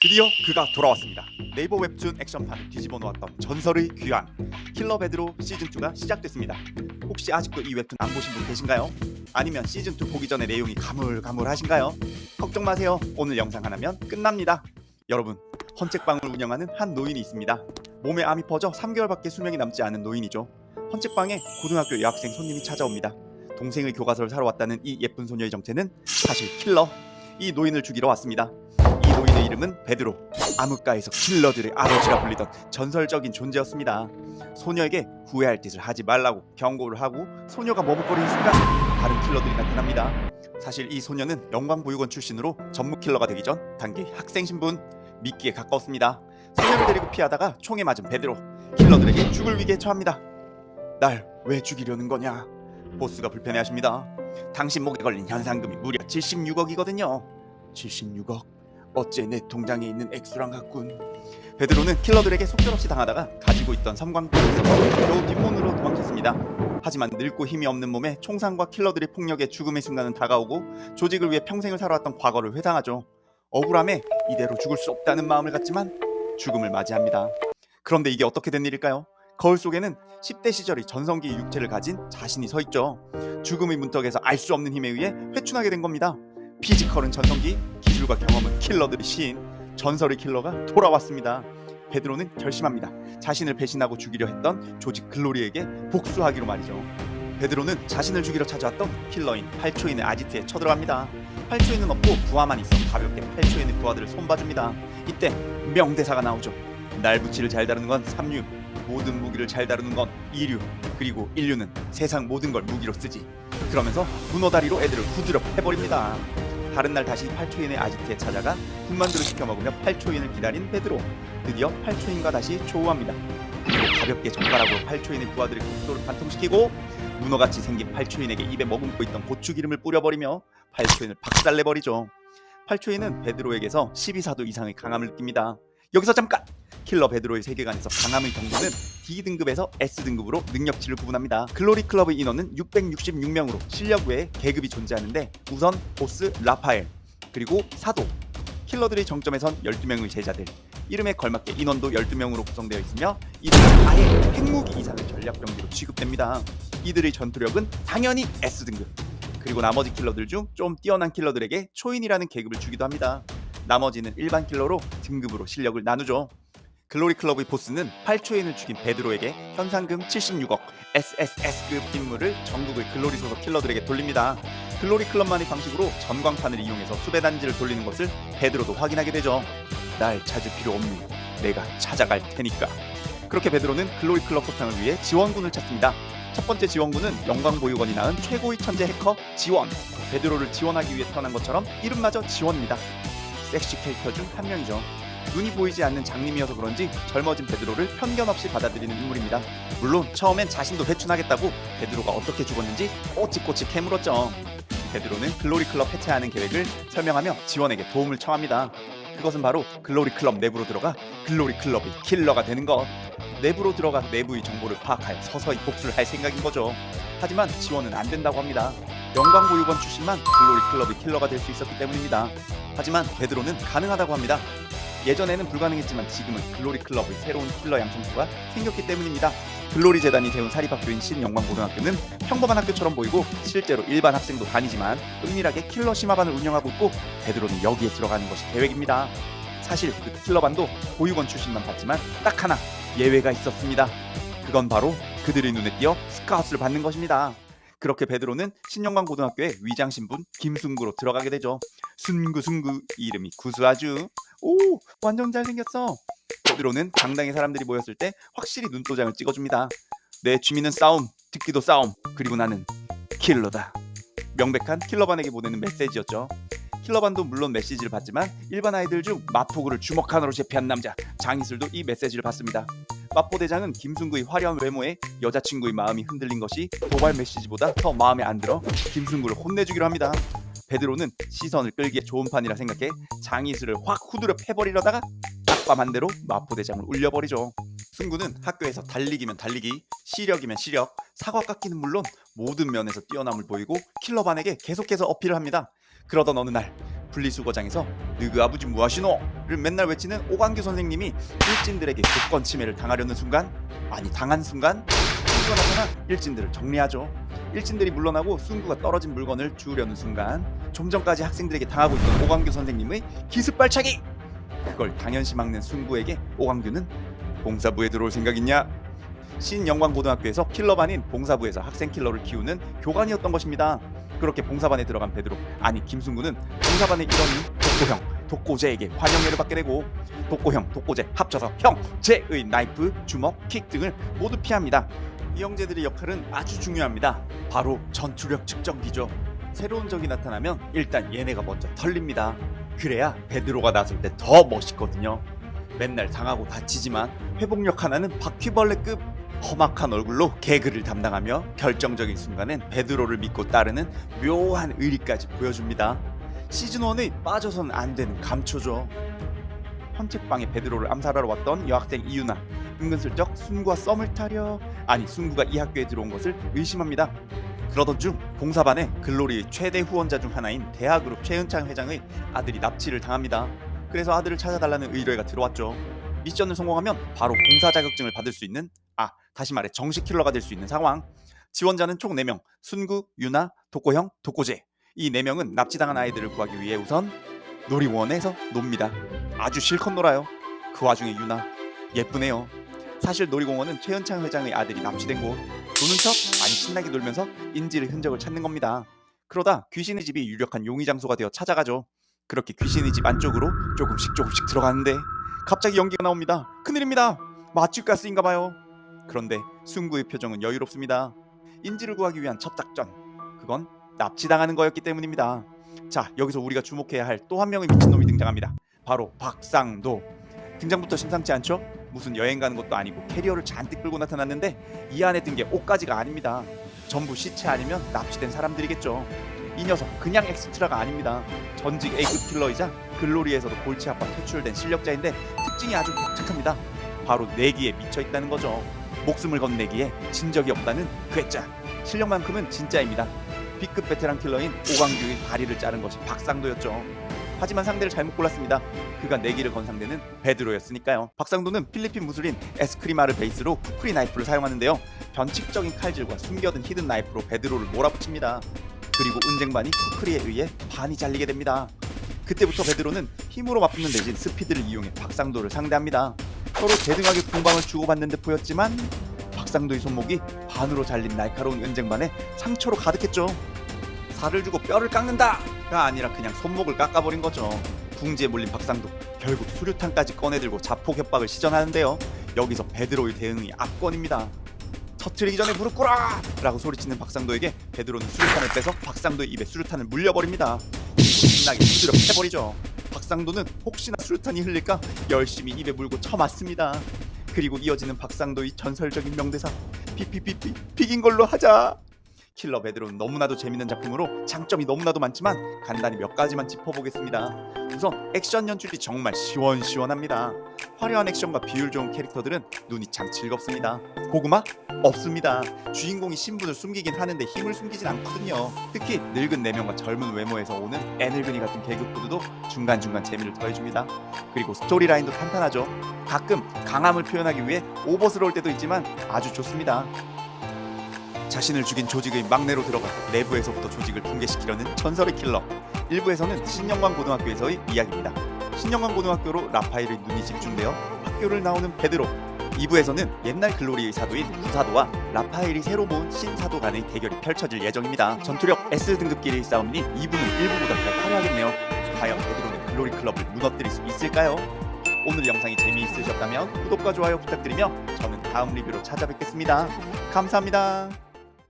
드디어 그가 돌아왔습니다. 네이버 웹툰 액션판을 뒤집어 놓았던 전설의 귀환 킬러 베드로 시즌2가 시작됐습니다. 혹시 아직도 이 웹툰 안 보신 분 계신가요? 아니면 시즌2 보기 전에 내용이 가물가물하신가요? 걱정 마세요. 오늘 영상 하나면 끝납니다. 여러분, 헌책방을 운영하는 한 노인이 있습니다. 몸에 암이 퍼져 3개월밖에 수명이 남지 않은 노인이죠. 헌책방에 고등학교 여학생 손님이 찾아옵니다. 동생의 교과서를 사러 왔다는 이 예쁜 소녀의 정체는 사실 킬러. 이 노인을 죽이러 왔습니다. 이 노인의 이름은 베드로. 암흑가에서 킬러들의 아버지라 불리던 전설적인 존재였습니다. 소녀에게 후회할 짓을 하지 말라고 경고를 하고 소녀가 머뭇거리는 순간 다른 킬러들이 나타납니다. 사실 이 소녀는 영광보육원 출신으로 전무 킬러가 되기 전 단계 학생 신분. 미끼에 가까웠습니다. 소녀를 데리고 피하다가 총에 맞은 베드로 킬러들에게 죽을 위기에 처합니다. 날 왜 죽이려는 거냐? 보스가 불편해하십니다. 당신 목에 걸린 현상금이 무려 76억이거든요. 76억? 어째 내 통장에 있는 액수랑 같군. 베드로는 킬러들에게 속절없이 당하다가 가지고 있던 섬광탄이 있어서 겨우 뒷문으로 도망쳤습니다. 하지만 늙고 힘이 없는 몸에 총상과 킬러들의 폭력에 죽음의 순간은 다가오고 조직을 위해 평생을 살아왔던 과거를 회상하죠. 억울함에 이대로 죽을 수 없다는 마음을 갖지만 죽음을 맞이합니다. 그런데 이게 어떻게 된 일일까요? 거울 속에는 10대 시절의 전성기의 육체를 가진 자신이 서 있죠. 죽음의 문턱에서 알 수 없는 힘에 의해 회춘하게 된 겁니다. 피지컬은 전성기, 기술과 경험은 킬러들의 시인, 전설의 킬러가 돌아왔습니다. 베드로는 결심합니다. 자신을 배신하고 죽이려 했던 조직 글로리에게 복수하기로 말이죠. 베드로는 자신을 죽이러 찾아왔던 킬러인 8초인의 아지트에 쳐들어갑니다. 8초인은 없고 부하만 있어 가볍게 8초인의 부하들을 손봐줍니다. 이때 명대사가 나오죠. 날붙이를 잘 다루는 건 삼류, 모든 무기를 잘 다루는 건 이류, 그리고 인류는 세상 모든 걸 무기로 쓰지. 그러면서 문어다리로 애들을 후드려 패버립니다. 다른 날 다시 8초인의 아지트에 찾아가 군만두를 시켜 먹으며 8초인을 기다린 베드로. 드디어 8초인과 다시 조우합니다. 그리고 가볍게 젓가락으로 8초인의 부하들의 국소를 반통시키고 문어같이 생긴 8초인에게 입에 머금고 있던 고추기름을 뿌려버리며 8초인을 박살내버리죠. 8초인은 베드로에게서 12사도 이상의 강함을 느낍니다. 여기서 잠깐! 킬러 베드로의 세계관에서 강함의 정도는 D등급에서 S등급으로 능력치를 구분합니다. 글로리 클럽의 인원은 666명으로 실력 외에 계급이 존재하는데 우선 보스 라파엘, 그리고 사도, 킬러들의 정점에 선 12명의 제자들, 이름에 걸맞게 인원도 12명으로 구성되어 있으며 이들은 아예 핵무기 이상의 전략병기로 취급됩니다. 이들의 전투력은 당연히 S등급. 그리고 나머지 킬러들 중 좀 뛰어난 킬러들에게 초인이라는 계급을 주기도 합니다. 나머지는 일반 킬러로 등급으로 실력을 나누죠. 글로리 클럽의 보스는 8초인을 죽인 베드로에게 현상금 76억 SSS급 임무를 전국의 글로리 소속 킬러들에게 돌립니다. 글로리 클럽만의 방식으로 전광판을 이용해서 수배 단지를 돌리는 것을 베드로도 확인하게 되죠. 날 찾을 필요 없네. 내가 찾아갈 테니까. 그렇게 베드로는 글로리 클럽 소탕을 위해 지원군을 찾습니다. 첫 번째 지원군은 영광보육원이 낳은 최고의 천재 해커 지원. 베드로를 지원하기 위해 태어난 것처럼 이름마저 지원입니다. 섹시 캐릭터 중 한 명이죠. 눈이 보이지 않는 장님이어서 그런지 젊어진 베드로를 편견 없이 받아들이는 인물입니다. 물론 처음엔 자신도 회춘하겠다고 베드로가 어떻게 죽었는지 꼬치꼬치 캐물었죠. 베드로는 글로리 클럽 해체하는 계획을 설명하며 지원에게 도움을 청합니다. 그것은 바로 글로리 클럽 내부로 들어가 글로리 클럽의 킬러가 되는 것. 내부로 들어가 내부의 정보를 파악하여 서서히 복수를 할 생각인 거죠. 하지만 지원은 안 된다고 합니다. 영광보육원 출신만 글로리 클럽의 킬러가 될 수 있었기 때문입니다. 하지만 베드로는 가능하다고 합니다. 예전에는 불가능했지만 지금은 글로리 클럽의 새로운 킬러 양성소가 생겼기 때문입니다. 글로리 재단이 세운 사립학교인 신영광고등학교는 평범한 학교처럼 보이고 실제로 일반 학생도 다니지만 은밀하게 킬러 심화반을 운영하고 있고 베드로는 여기에 들어가는 것이 계획입니다. 사실 그 킬러반도 보육원 출신만 봤지만 딱 하나 예외가 있었습니다. 그건 바로 그들의 눈에 띄어 스카우트를 받는 것입니다. 그렇게 베드로는 신영광고등학교의 위장신분 김순구로 들어가게 되죠. 순구 이름이 구수하죠. 오, 완전 잘생겼어. 베드로는 당당히 사람들이 모였을 때 확실히 눈도장을 찍어줍니다. 내 취미는 싸움, 듣기도 싸움, 그리고 나는 킬러다. 명백한 킬러반에게 보내는 메시지였죠. 킬러반도 물론 메시지를 받지만 일반 아이들 중 마포구를 주먹 하나로 제패한 남자 장이슬도 이 메시지를 받습니다. 마포대장은 김순구의 화려한 외모에 여자친구의 마음이 흔들린 것이 도발 메시지보다 더 마음에 안 들어 김순구를 혼내주기로 합니다. 베드로는 시선을 끌기에 좋은 판이라 생각해 장이슬을 확 후드려 패버리려다가 딱밤한 대로 마포대장을 울려버리죠. 순구는 학교에서 달리기면 달리기, 시력이면 시력, 사과 깎기는 물론 모든 면에서 뛰어남을 보이고 킬러반에게 계속해서 어필을 합니다. 그러던 어느 날 분리수거장에서 너그 아버지 무하시노를 맨날 외치는 오광규 선생님이 일진들에게 교권 침해를 당하려는 순간, 아니 당한 순간 순구가 나타나 일진들을 정리하죠. 일진들이 물러나고 순구가 떨어진 물건을 주우려는 순간 좀 전까지 학생들에게 당하고 있던 오광규 선생님의 기습 발차기! 그걸 당연시 막는 순구에게 오광규는 봉사부에 들어올 생각 있냐? 신영광고등학교에서 킬러반인 봉사부에서 학생 킬러를 키우는 교관이었던 것입니다. 그렇게 봉사반에 들어간 베드로, 아니 김순구는 봉사반의 일원인 독고형, 독고제에게 환영회를 받게 되고 독고형, 독고제 합쳐서 형제의 나이프, 주먹, 킥 등을 모두 피합니다. 이 형제들의 역할은 아주 중요합니다. 바로 전투력 측정기죠. 새로운 적이 나타나면 일단 얘네가 먼저 털립니다. 그래야 베드로가 나설 때 더 멋있거든요. 맨날 당하고 다치지만 회복력 하나는 바퀴벌레급. 험악한 얼굴로 개그를 담당하며 결정적인 순간엔 베드로를 믿고 따르는 묘한 의리까지 보여줍니다. 시즌1의 빠져선 안 되는 감초죠. 헌책방에 베드로를 암살하러 왔던 여학생 이유나, 은근슬쩍 순구와 썸을 타려, 아니 순구가 이 학교에 들어온 것을 의심합니다. 그러던 중 봉사반에 글로리의 최대 후원자 중 하나인 대하그룹 최은창 회장의 아들이 납치를 당합니다. 그래서 아들을 찾아달라는 의뢰가 들어왔죠. 미션을 성공하면 바로 봉사 자격증을 받을 수 있는, 다시 말해 정식 킬러가 될 수 있는 상황. 지원자는 총 4명, 순구, 유나, 독고형, 독고제. 이 4명은 납치당한 아이들을 구하기 위해 우선 놀이원에서 놉니다. 아주 실컷 놀아요. 그 와중에 유나 예쁘네요. 사실 놀이공원은 최은창 회장의 아들이 납치된 곳. 노는 척 아니 신나게 놀면서 인질의 흔적을 찾는 겁니다. 그러다 귀신의 집이 유력한 용의 장소가 되어 찾아가죠. 그렇게 귀신의 집 안쪽으로 조금씩 들어가는데 갑자기 연기가 나옵니다. 큰일입니다. 마취가스인가 봐요. 그런데 순구의 표정은 여유롭습니다. 인질을 구하기 위한 첫 작전, 그건 납치당하는 거였기 때문입니다. 자, 여기서 우리가 주목해야 할 또 한 명의 미친놈이 등장합니다. 바로 박상도. 등장부터 심상치 않죠? 무슨 여행 가는 것도 아니고 캐리어를 잔뜩 끌고 나타났는데 이 안에 든 게 옷가지가 아닙니다. 전부 시체 아니면 납치된 사람들이겠죠. 이 녀석 그냥 엑스트라가 아닙니다. 전직 A급 킬러이자 글로리에서도 골치 아파 퇴출된 실력자인데 특징이 아주 독특합니다. 바로 내기에 미쳐있다는 거죠. 목숨을 건 내기에 진 적이 없다는 괴짜. 실력만큼은 진짜입니다. B급 베테랑 킬러인 오광규의 다리를 자른 것이 박상도였죠. 하지만 상대를 잘못 골랐습니다. 그가 내기를 건 상대는 베드로였으니까요. 박상도는 필리핀 무술인 에스크리마를 베이스로 쿠크리 나이프를 사용하는데요. 변칙적인 칼질과 숨겨둔 히든 나이프로 베드로를 몰아붙입니다. 그리고 은쟁반이 쿠크리에 의해 반이 잘리게 됩니다. 그때부터 베드로는 힘으로 맞붙는 대신 스피드를 이용해 박상도를 상대합니다. 서로 제등하게 공방을 주고받는 듯 보였지만 박상도의 손목이 반으로 잘린 날카로운 은쟁반에 상처로 가득했죠. 살을 주고 뼈를 깎는다가 아니라 그냥 손목을 깎아버린 거죠. 궁지에 몰린 박상도 결국 수류탄까지 꺼내들고 자폭 협박을 시전하는데요. 여기서 베드로의 대응이 압권입니다. 터트리기 전에 무릎 꿇어! 라고 소리치는 박상도에게 베드로는 수류탄을 빼서 박상도의 입에 수류탄을 물려버립니다. 신나게 두드려 패버리죠. 박상도는 혹시나 수류탄이 흘릴까 열심히 입에 물고 쳐맞습니다. 그리고 이어지는 박상도의 전설적인 명대사, 피피피피 비긴 걸로 하자. 킬러 베드로는 너무나도 재밌는 작품으로 장점이 너무나도 많지만 간단히 몇 가지만 짚어보겠습니다. 우선 액션 연출이 정말 시원시원합니다. 화려한 액션과 비율 좋은 캐릭터들은 눈이 참 즐겁습니다. 고구마? 없습니다. 주인공이 신분을 숨기긴 하는데 힘을 숨기진 않거든요. 특히 늙은 4명과 젊은 외모에서 오는 애늙은이 같은 개그 코드도 중간중간 재미를 더해줍니다. 그리고 스토리라인도 탄탄하죠. 가끔 강함을 표현하기 위해 오버스러울 때도 있지만 아주 좋습니다. 자신을 죽인 조직의 막내로 들어가 내부에서부터 조직을 붕괴시키려는 전설의 킬러. 1부에서는 신영광고등학교에서의 이야기입니다. 신영광고등학교로 라파엘의 눈이 집중되어 학교를 나오는 베드로. 2부에서는 옛날 글로리의 사도인 구사도와 라파엘이 새로 모은 신사도 간의 대결이 펼쳐질 예정입니다. 전투력 S등급끼리의 싸움이니 2부는 1부보다 더 화려하겠네요. 과연 베드로는 글로리 클럽을 무너뜨릴 수 있을까요? 오늘 영상이 재미있으셨다면 구독과 좋아요 부탁드리며 저는 다음 리뷰로 찾아뵙겠습니다. 감사합니다.